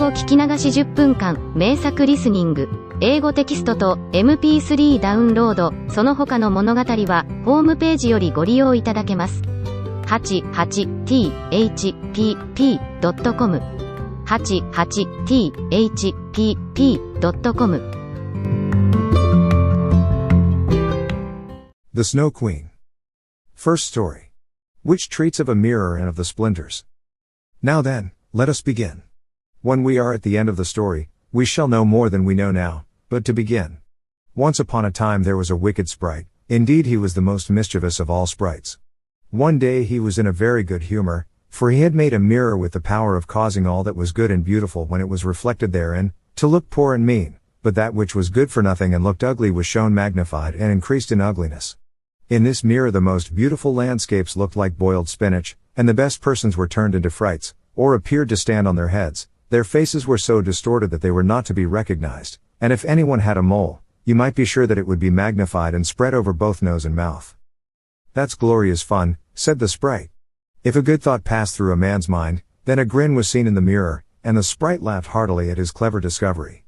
語聞き流し10分間、名作リスニング、英語テキストと MP3 ダウンロード、その他の物語は、ホームページよりご利用いただけます。88thpp.com 88thpp.com The Snow Queen. First story. Which treats of a mirror and of the splinters. Now then, let us begin. When we are at the end of the story, we shall know more than we know now, but to begin. Once upon a time there was a wicked sprite, indeed he was the most mischievous of all sprites. One day he was in a very good humor, for he had made a mirror with the power of causing all that was good and beautiful when it was reflected therein, to look poor and mean, but that which was good for nothing and looked ugly was shown magnified and increased in ugliness. In this mirror the most beautiful landscapes looked like boiled spinach, and the best persons were turned into frights, or appeared to stand on their heads. Their faces were so distorted that they were not to be recognized, and if anyone had a mole, you might be sure that it would be magnified and spread over both nose and mouth. That's glorious fun, said the sprite. If a good thought passed through a man's mind, then a grin was seen in the mirror, and the sprite laughed heartily at his clever discovery.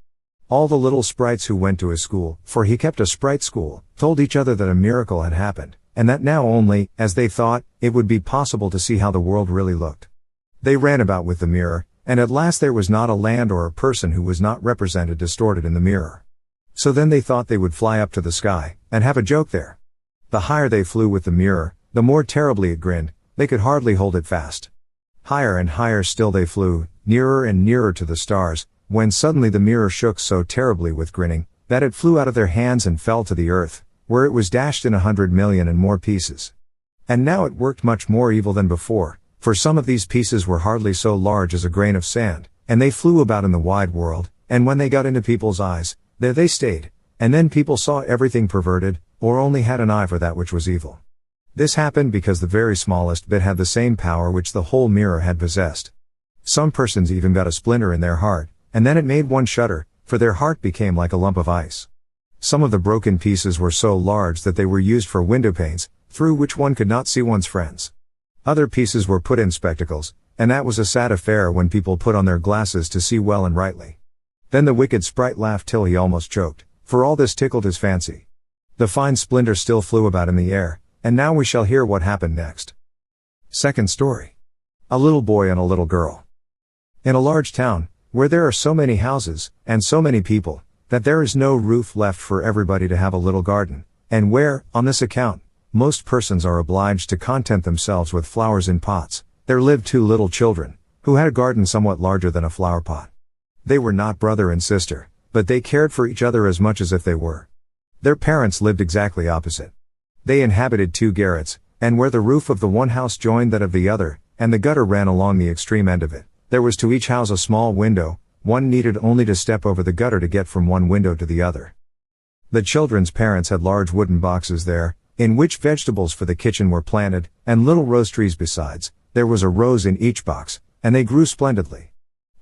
All the little sprites who went to his school, for he kept a sprite school, told each other that a miracle had happened, and that now only, as they thought, it would be possible to see how the world really looked. They ran about with the mirror, and at last there was not a land or a person who was not represented distorted in the mirror. So then they thought they would fly up to the sky, and have a joke there. The higher they flew with the mirror, the more terribly it grinned, they could hardly hold it fast. Higher and higher still they flew, nearer and nearer to the stars, when suddenly the mirror shook so terribly with grinning, that it flew out of their hands and fell to the earth, where it was dashed in 100,000,000 and more pieces. And now it worked much more evil than before, for some of these pieces were hardly so large as a grain of sand, and they flew about in the wide world, and when they got into people's eyes, there they stayed, and then people saw everything perverted, or only had an eye for that which was evil. This happened because the very smallest bit had the same power which the whole mirror had possessed. Some persons even got a splinter in their heart, and then it made one shudder, for their heart became like a lump of ice. Some of the broken pieces were so large that they were used for window panes, through which one could not see one's friends. Other pieces were put in spectacles, and that was a sad affair when people put on their glasses to see well and rightly. Then the wicked sprite laughed till he almost choked, for all this tickled his fancy. The fine splinter still flew about in the air, and now we shall hear what happened next. Second story. A little boy and a little girl. In a large town, where there are so many houses, and so many people, that there is no roof left for everybody to have a little garden, and where, on this account, most persons are obliged to content themselves with flowers in pots, there lived two little children, who had a garden somewhat larger than a flower pot. They were not brother and sister, but they cared for each other as much as if they were. Their parents lived exactly opposite. They inhabited two garrets, and where the roof of the one house joined that of the other, and the gutter ran along the extreme end of it, there was to each house a small window. One needed only to step over the gutter to get from one window to the other. The children's parents had large wooden boxes there, in which vegetables for the kitchen were planted, and little rose trees besides. There was a rose in each box, and they grew splendidly.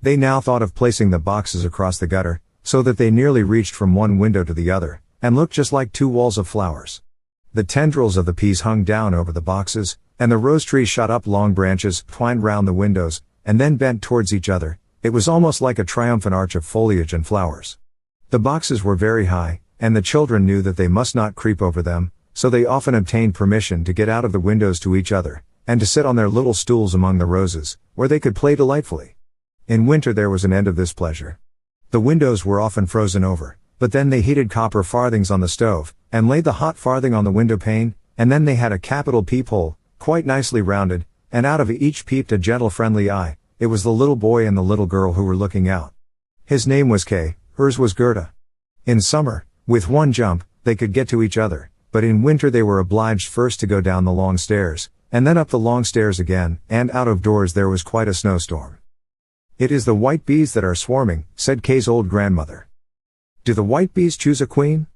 They now thought of placing the boxes across the gutter, so that they nearly reached from one window to the other, and looked just like two walls of flowers. The tendrils of the peas hung down over the boxes, and the rose trees shot up long branches, twined round the windows, and then bent towards each other. It was almost like a triumphant arch of foliage and flowers. The boxes were very high, and the children knew that they must not creep over them, so they often obtained permission to get out of the windows to each other, and to sit on their little stools among the roses, where they could play delightfully. In winter there was an end of this pleasure. The windows were often frozen over, but then they heated copper farthings on the stove, and laid the hot farthing on the window pane, and then they had a capital peephole, quite nicely rounded, and out of each peeped a gentle friendly eye. It was the little boy and the little girl who were looking out. His name was Kay, hers was Gerda. In summer, with one jump, they could get to each other, but in winter they were obliged first to go down the long stairs, and then up the long stairs again, and out of doors there was quite a snowstorm. "It is the white bees that are swarming," said Kay's old grandmother. "Do the white bees choose a queen?"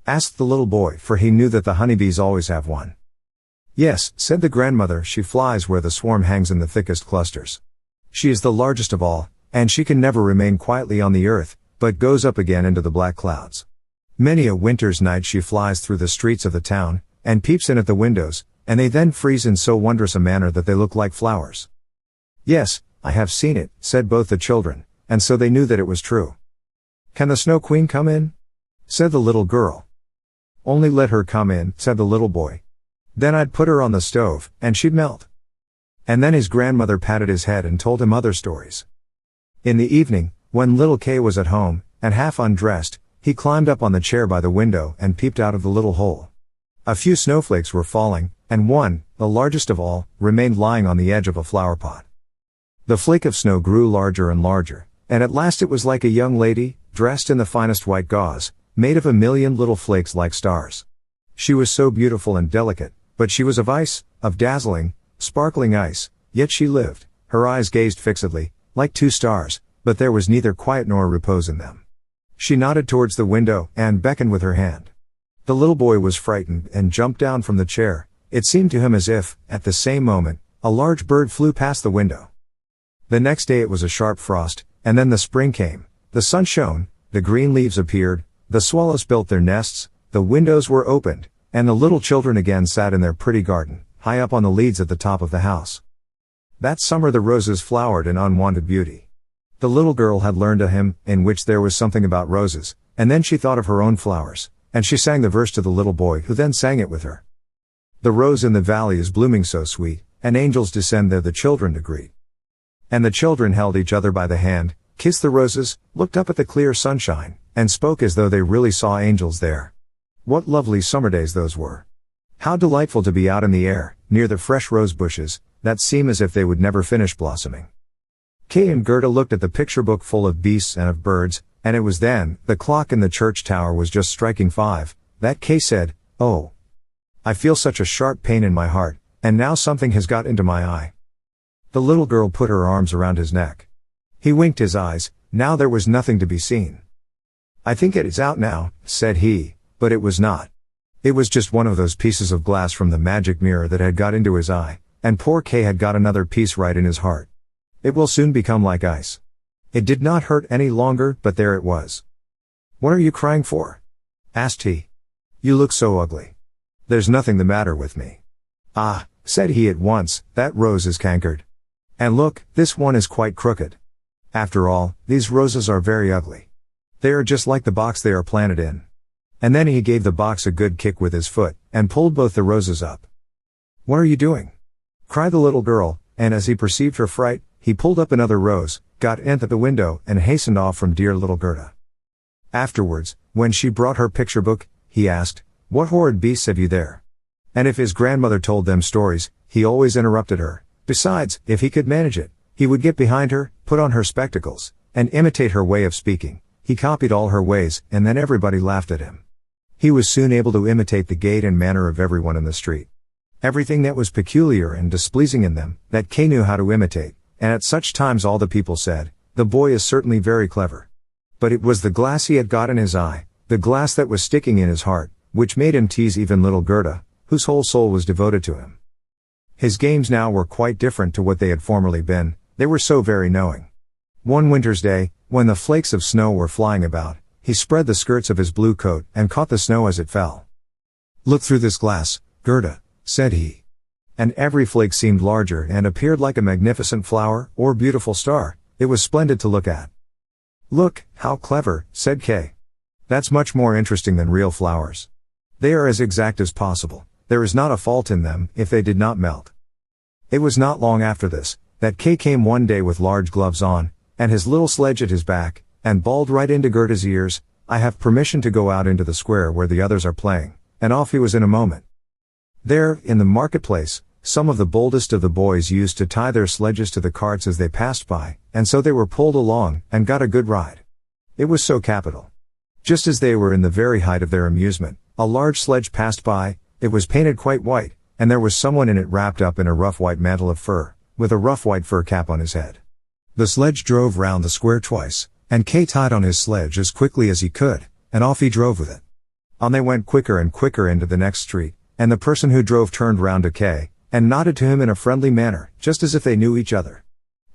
asked the little boy, for he knew that the honeybees always have one. "Yes," said the grandmother, "she flies where the swarm hangs in the thickest clusters. She is the largest of all, and she can never remain quietly on the earth, but goes up again into the black clouds. Many a winter's night she flies through the streets of the town, and peeps in at the windows, and they then freeze in so wondrous a manner that they look like flowers." "Yes, I have seen it," said both the children, and so they knew that it was true. "Can the Snow Queen come in?" said the little girl. "Only let her come in," said the little boy. "Then I'd put her on the stove, and she'd melt." And then his grandmother patted his head and told him other stories. In the evening, when little Kay was at home, and half undressed, he climbed up on the chair by the window and peeped out of the little hole. A few snowflakes were falling, and one, the largest of all, remained lying on the edge of a flower pot. The flake of snow grew larger and larger, and at last it was like a young lady, dressed in the finest white gauze, made of a million little flakes like stars. She was so beautiful and delicate, but she was of ice, of dazzling, sparkling ice, yet she lived. Her eyes gazed fixedly, like two stars, but there was neither quiet nor repose in them. She nodded towards the window, and beckoned with her hand. The little boy was frightened, and jumped down from the chair. It seemed to him as if, at the same moment, a large bird flew past the window. The next day it was a sharp frost, and then the spring came. The sun shone, the green leaves appeared, the swallows built their nests, the windows were opened, and the little children again sat in their pretty garden, high up on the leads at the top of the house. That summer the roses flowered in unwonted beauty. The little girl had learned a hymn, in which there was something about roses, and then she thought of her own flowers, and she sang the verse to the little boy, who then sang it with her. "The rose in the valley is blooming so sweet, and angels descend there the children to greet." And the children held each other by the hand, kissed the roses, looked up at the clear sunshine, and spoke as though they really saw angels there. What lovely summer days those were! How delightful to be out in the air, near the fresh rose bushes, that seem as if they would never finish blossoming. Kay and Gerda looked at the picture book full of beasts and of birds, and it was then, the clock in the church tower was just striking 5, that Kay said, "Oh, I feel such a sharp pain in my heart, and now something has got into my eye." The little girl put her arms around his neck. He winked his eyes. Now there was nothing to be seen. "I think it is out now," said he, but it was not. It was just one of those pieces of glass from the magic mirror that had got into his eye, and poor Kay had got another piece right in his heart. "It will soon become like ice." It did not hurt any longer, but there it was. "What are you crying for?" asked he. "You look so ugly." "There's nothing the matter with me." "Ah," said he at once, "that rose is cankered. And look, this one is quite crooked. After all, these roses are very ugly. They are just like the box they are planted in." And then he gave the box a good kick with his foot, and pulled both the roses up. "What are you doing?" cried the little girl, and as he perceived her fright, he pulled up another rose, got in at the window, and hastened off from dear little Gerda. Afterwards, when she brought her picture book, he asked, "What horrid beasts have you there?" And if his grandmother told them stories, he always interrupted her. Besides, if he could manage it, he would get behind her, put on her spectacles, and imitate her way of speaking. He copied all her ways, and then everybody laughed at him. He was soon able to imitate the gait and manner of everyone in the street. Everything that was peculiar and displeasing in them, that Kay knew how to imitate, and at such times all the people said, "The boy is certainly very clever." But it was the glass he had got in his eye, the glass that was sticking in his heart, which made him tease even little Gerda, whose whole soul was devoted to him. His games now were quite different to what they had formerly been. They were so very knowing. One winter's day, when the flakes of snow were flying about, he spread the skirts of his blue coat, and caught the snow as it fell. "Look through this glass, Gerda," said he. And every flake seemed larger and appeared like a magnificent flower, or beautiful star. It was splendid to look at. "Look, how clever," said Kay. "That's much more interesting than real flowers. They are as exact as possible. There is not a fault in them, if they did not melt." It was not long after this, that Kay came one day with large gloves on, and his little sledge at his back, and bawled right into Gerda's ears, "I have permission to go out into the square where the others are playing," and off he was in a moment. There, in the marketplace, some of the boldest of the boys used to tie their sledges to the carts as they passed by, and so they were pulled along, and got a good ride. It was so capital. Just as they were in the very height of their amusement, a large sledge passed by. It was painted quite white, and there was someone in it wrapped up in a rough white mantle of fur, with a rough white fur cap on his head. The sledge drove round the square twice, and Kay tied on his sledge as quickly as he could, and off he drove with it. On they went quicker and quicker into the next street, and the person who drove turned round to Kay, and nodded to him in a friendly manner, just as if they knew each other.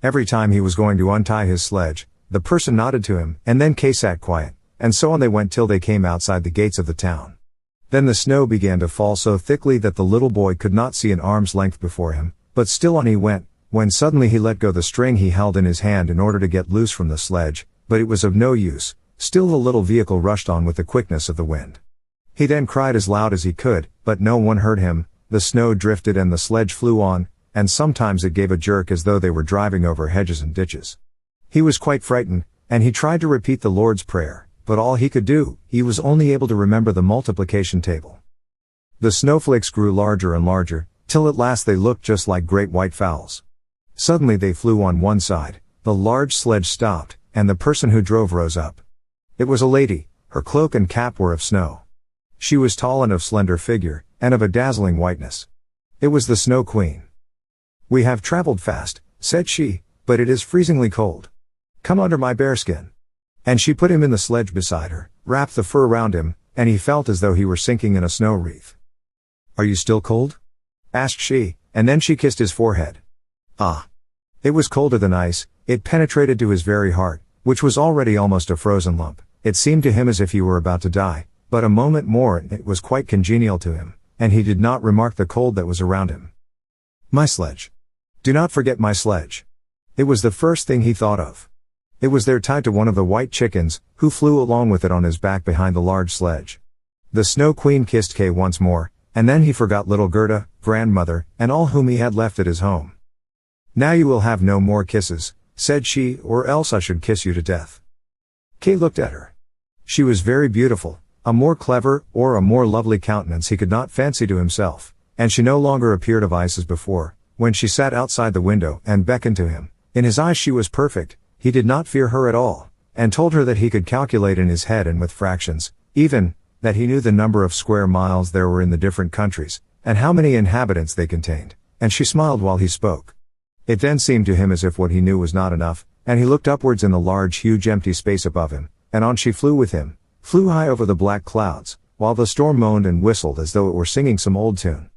Every time he was going to untie his sledge, the person nodded to him, and then Kay sat quiet, and so on they went till they came outside the gates of the town. Then the snow began to fall so thickly that the little boy could not see an arm's length before him, but still on he went, when suddenly he let go the string he held in his hand in order to get loose from the sledge, but it was of no use. Still the little vehicle rushed on with the quickness of the wind. He then cried as loud as he could, but no one heard him. The snow drifted and the sledge flew on, and sometimes it gave a jerk as though they were driving over hedges and ditches. He was quite frightened, and he tried to repeat the Lord's Prayer, but all he could do, he was only able to remember the multiplication table. The snowflakes grew larger and larger, till at last they looked just like great white fowls. Suddenly they flew on one side, the large sledge stopped, and the person who drove rose up. It was a lady, her cloak and cap were of snow. She was tall and of slender figure, and of a dazzling whiteness. It was the Snow Queen. "We have traveled fast," said she, "but it is freezingly cold. Come under my bearskin." And she put him in the sledge beside her, wrapped the fur round him, and he felt as though he were sinking in a snow wreath. "Are you still cold?" asked she, and then she kissed his forehead. Ah! It was colder than ice, it penetrated to his very heart, which was already almost a frozen lump. It seemed to him as if he were about to die, but a moment more and it was quite congenial to him, and he did not remark the cold that was around him. My sledge. Do not forget my sledge. It was the first thing he thought of. It was there tied to one of the white chickens, who flew along with it on his back behind the large sledge. The Snow Queen kissed Kay once more, and then he forgot little Gerda, grandmother, and all whom he had left at his home. "Now you will have no more kisses," said she, "or else I should kiss you to death." Kay looked at her. She was very beautiful, a more clever, or a more lovely countenance he could not fancy to himself, and she no longer appeared of ice as before, when she sat outside the window and beckoned to him. In his eyes she was perfect, he did not fear her at all, and told her that he could calculate in his head and with fractions, even, that he knew the number of square miles there were in the different countries, and how many inhabitants they contained, and she smiled while he spoke. It then seemed to him as if what he knew was not enough, and he looked upwards in the large huge empty space above him, and on she flew with him, flew high over the black clouds, while the storm moaned and whistled as though it were singing some old tune.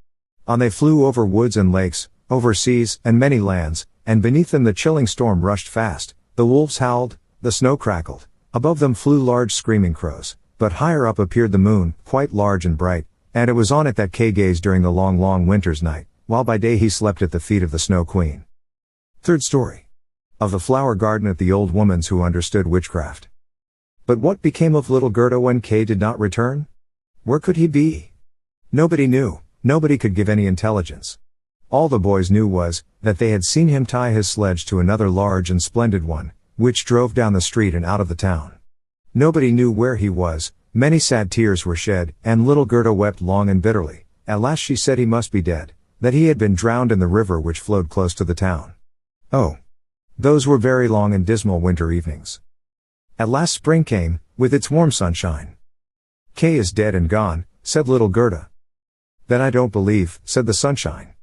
On they flew over woods and lakes, over seas and many lands, and beneath them the chilling storm rushed fast, the wolves howled, the snow crackled, above them flew large screaming crows, but higher up appeared the moon, quite large and bright, and it was on it that Kay gazed during the long, long winter's night, while by day he slept at the feet of the Snow Queen. Third story. Of the flower garden at the old woman's who understood witchcraft. But what became of little Gerda when Kay did not return? Where could he be? Nobody knew, nobody could give any intelligence. All the boys knew was, that they had seen him tie his sledge to another large and splendid one, which drove down the street and out of the town. Nobody knew where he was, many sad tears were shed, and little Gerda wept long and bitterly. At last she said he must be dead, that he had been drowned in the river which flowed close to the town. Oh! Those were very long and dismal winter evenings. At last spring came, with its warm sunshine. "Kay is dead and gone," said little Gerda. "That I don't believe," said the sunshine.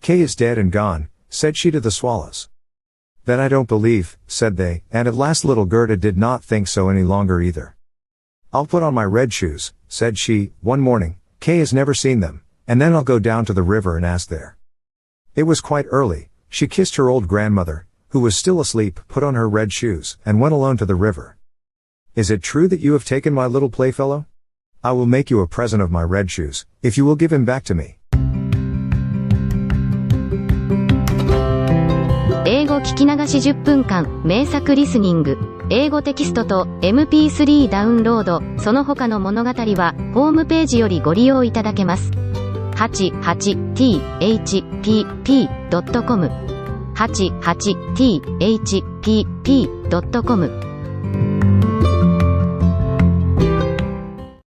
"Kay is dead and gone," said she to the swallows. "That I don't believe," said they, and at last little Gerda did not think so any longer either. "I'll put on my red shoes," said she, one morning. "Kay has never seen them, and then I'll go down to the river and ask there." It was quite early. She kissed her old grandmother, who was still asleep, put on her red shoes, and went alone to the river. "Is it true that you have taken my little playfellow? I will make you a present of my red shoes, if you will give him back to me." 英語聞き流し10分間、名作リスニング。英語テキストと MP3 ダウンロード、その他の物語は、ホームページよりご利用いただけます。88thpp.com 88thpp.com